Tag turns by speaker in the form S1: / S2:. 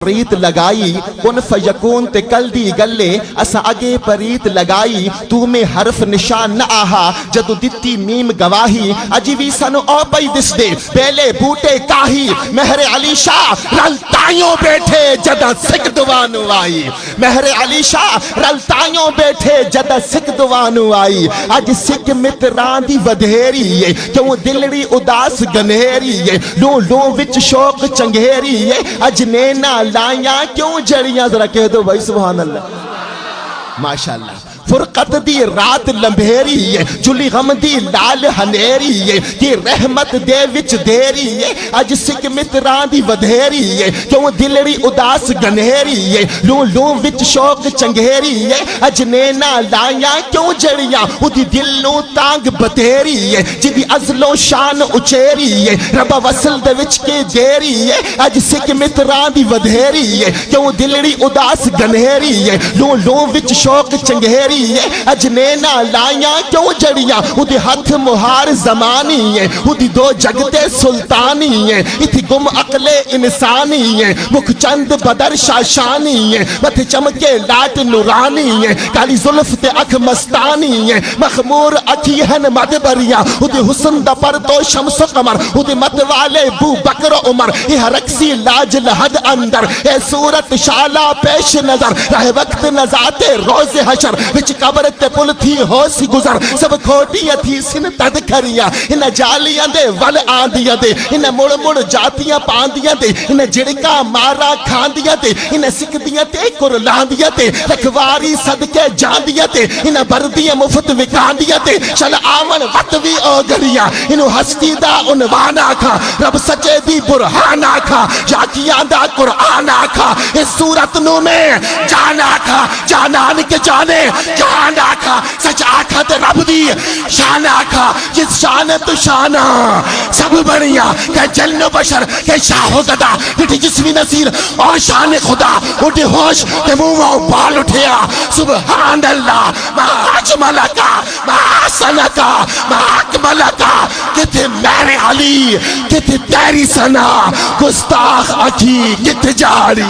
S1: ریت لگائی کن فیکون تے کل دی گلے اسا اگے پریت لگائی تو میں حرف نشان نہ آہا جدو دتی میم گواہی عجیبی سنو او پئی دس دے پہلے بوٹے کاہی مہر علی شاہ رلتائیوں بیٹھے جدہ سکھ دوانو آئی مہر علی شاہ رلتائیوں بیٹھے جدہ سکھ دوانو آئی اج سکھ متران دی ودھیری ہے کیوں دلڑی اداس گنہیری ہے لوں لوں وچ شوق چنگھیری ہے اج نینا لائیاں کیوں جڑیاں ذرا کہہ دو بھائی سبحان اللہ ماشاءاللہ فرقت دی رات لمبھیری ہے جلی غم دی لال ہنیری ہے کہ رحمت دے وچ دیری ہے اج سکھ متران دی ودھیری ہے کیوں دلڑی اداس گنہیری ہے لوں لوں وچ شوق چنگھیری ہے اج نینا لائیاں کیوں جڑیاں اُدی دل نو تانگ بتیری ہے جدی ازلو شان اچیری ہے رب وصل دے وچ کے دیری ہے اج سکھ متران دی ودھیری ہے کیوں دلڑی اداس گنہیری ہے لوں لوں وچ شوق چنگھیری اج نینا لائیاں کیوں جڑیاں اُدی ہتھ مہار زمانی ہے اُدی دو جگتے سلطانی ہے اتھی گم عقل انسانی ہے مکھ چند بدر شاشانی ہے مت چمکے لات نورانی ہے کالی ظلف تے اکھ مستانی ہے مخمور اکھیہن مدبریاں اُدی حسن دا پر تو شمس و قمر اُدی مت والے بو بکر و عمر یہ رقصی لاج لحد اندر اے صورت شالا پیش نظر رہ وقت نزاتے روز حشر وچ قبر تے پل تھی ہو سی گزر سب کھوٹیاں تھی سن تد کھریاں انہ جالیاں دے ول آندیاں دے انہ مڑ مڑ جاتیاں پاندیاں دے انہ جڑکا مارا کھاندیاں دے انہ سکدیاں تے کرلاندیاں تے رکھواری صدقے جاندیاں تے انہ بردیاں مفت وکاندیاں تے شل آمن وطوی او گلیاں انہ ہستی دا عنوان آکھا رب سچے دی برہان آکھا جاکیاں دا قرآن آکھا اس صورت نو میں جان آکھا جانان کے جانے جان آکھا سچ آکھا تے رب دی شان آکھا جس شان تو شانہ سب بڑھیا کہ جن و بشر کہ شاہ و گدا کہ جسمی نصیر اور شان خدا اٹھے ہوش کہ منہ و بال اٹھیا سبحان اللہ ما اجملکا ما حسنکا ما اکملکا کہ تھے میرے علی کہ تھے تیری سنا گستاخ اکھی کہ تھے جاری